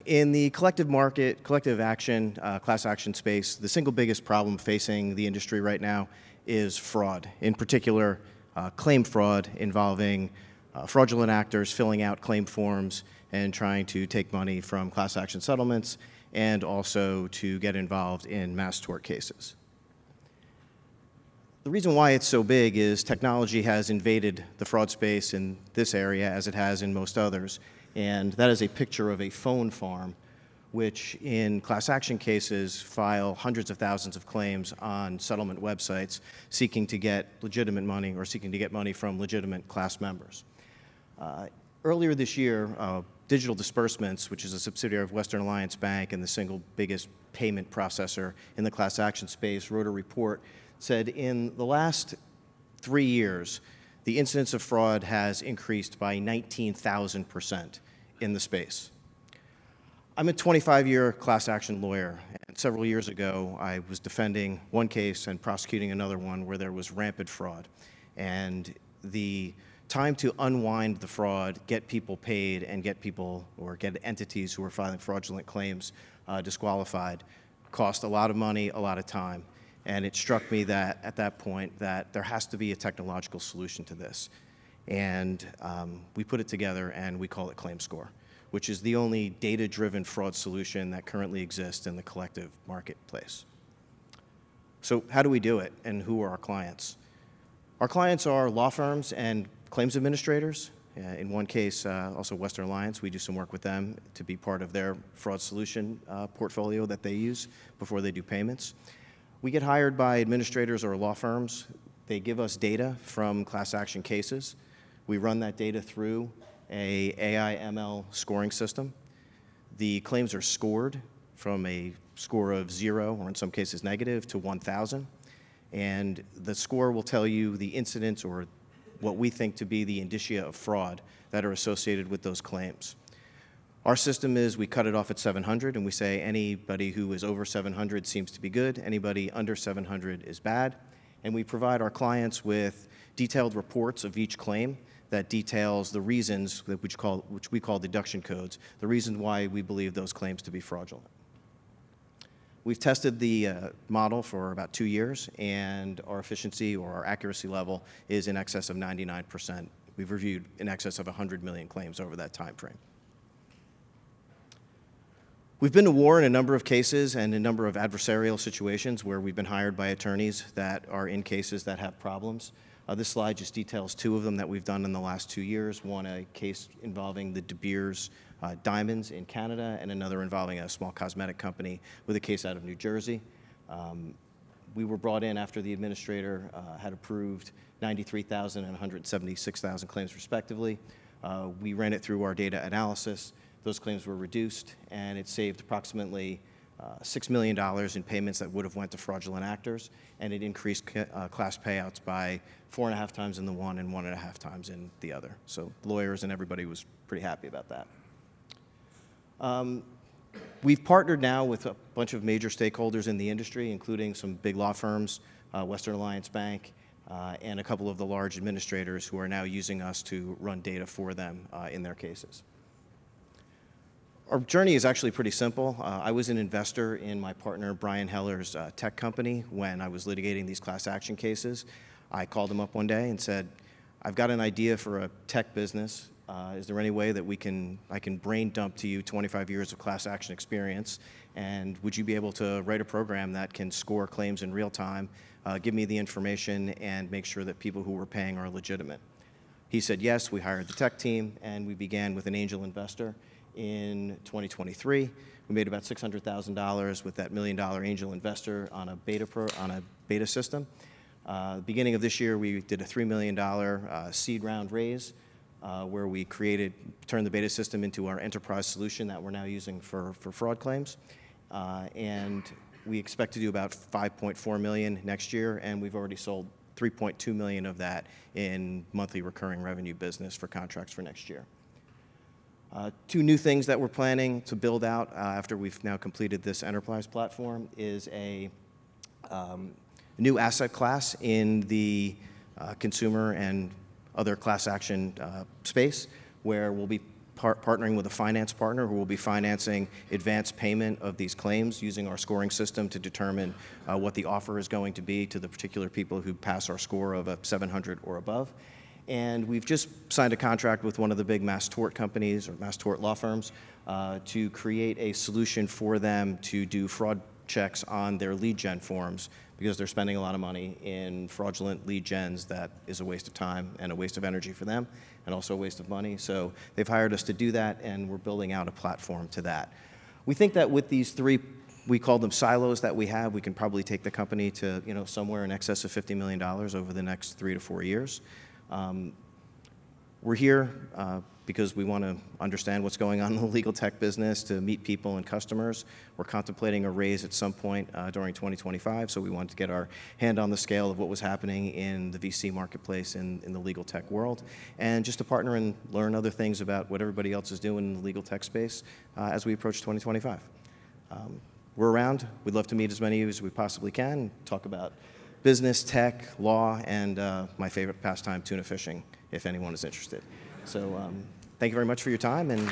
In the collective market, collective action, class action space, the single biggest problem facing the industry right now is fraud. In particular, claim fraud involving fraudulent actors filling out claim forms and trying to take money from class action settlements and also to get involved in mass tort cases. The reason why it's so big is technology has invaded the fraud space in this area as it has in most others. And that is a picture of a phone farm, which in class action cases file hundreds of thousands of claims on settlement websites seeking to get legitimate money or seeking to get money from legitimate class members. Earlier this year, Digital Disbursements, which is a subsidiary of Western Alliance Bank and the single biggest payment processor in the class action space, wrote a report, said in the last 3 years, the incidence of fraud has increased by 19,000% in the space. I'm a 25-year class action lawyer, and several years ago, I was defending one case and prosecuting another one where there was rampant fraud. And the time to unwind the fraud, get people paid, and get people or get entities who were filing fraudulent claims disqualified cost a lot of money, a lot of time. And it struck me that at that point that there has to be a technological solution to this. And we put it together and we call it ClaimScore, which is the only data-driven fraud solution that currently exists in the collective marketplace. So how do we do it and who are our clients? Our clients are law firms and claims administrators. In one case, also Western Alliance, we do some work with them to be part of their fraud solution portfolio that they use before they do payments. We get hired by administrators or law firms. They give us data from class action cases. We run that data through a AI/ML scoring system. The claims are scored from a score of 0, or in some cases negative, to 1,000. And the score will tell you the incidents or what we think to be the indicia of fraud that are associated with those claims. Our system is we cut it off at 700 and we say anybody who is over 700 seems to be good, anybody under 700 is bad, and we provide our clients with detailed reports of each claim that details the reasons, which we call deduction codes, the reason why we believe those claims to be fraudulent. We've tested the model for about 2 years, and our efficiency or our accuracy level is in excess of 99%. We've reviewed in excess of 100 million claims over that time frame. We've been to war in a number of cases and a number of adversarial situations where we've been hired by attorneys that are in cases that have problems. This slide just details 2 of them that we've done in the last 2 years. One, a case involving the De Beers diamonds in Canada, and another involving a small cosmetic company with a case out of New Jersey. We were brought in after the administrator had approved 93,000 and 176,000 claims respectively. We ran it through our data analysis. Those claims were reduced, and it saved approximately $6 million in payments that would have went to fraudulent actors, and it increased class payouts by 4.5 times in the one and 1.5 times in the other. So lawyers and everybody was pretty happy about that. We've partnered now with a bunch of major stakeholders in the industry, including some big law firms, Western Alliance Bank, and a couple of the large administrators who are now using us to run data for them in their cases. Our journey is actually pretty simple. I was an investor in my partner Brian Heller's tech company when I was litigating these class action cases. I called him up one day and said, I've got an idea for a tech business. Is there any way that I can brain dump to you 25 years of class action experience, and would you be able to write a program that can score claims in real time, give me the information, and make sure that people who were paying are legitimate? He said yes. We hired the tech team, and we began with an angel investor. In 2023, we made about $600,000 with that $1 million angel investor on a beta system. Beginning of this year, we did a $3 million seed round raise where we turned the beta system into our enterprise solution that we're now using for fraud claims. And we expect to do about $5.4 million next year, and we've already sold $3.2 million of that in monthly recurring revenue business for contracts for next year. 2 new things that we're planning to build out after we've now completed this enterprise platform is a new asset class in the consumer and other class action space, where we'll be partnering with a finance partner who will be financing advance payment of these claims using our scoring system to determine what the offer is going to be to the particular people who pass our score of a 700 or above. And we've just signed a contract with one of the big mass tort companies or mass tort law firms to create a solution for them to do fraud checks on their lead gen forms, because they're spending a lot of money in fraudulent lead gens that is a waste of time and a waste of energy for them, and also a waste of money. So they've hired us to do that, and we're building out a platform to that. We think that with these three, we call them silos that we have, we can probably take the company to somewhere in excess of $50 million over the next 3 to 4 years. We're here because we want to understand what's going on in the legal tech business, to meet people and customers. We're contemplating a raise at some point during 2025, so we wanted to get our hand on the scale of what was happening in the VC marketplace in the legal tech world, and just to partner and learn other things about what everybody else is doing in the legal tech space as we approach 2025. We're around. We'd love to meet as many of you as we possibly can, talk about business, tech, law, and my favorite pastime, tuna fishing, if anyone is interested. So thank you very much for your time, and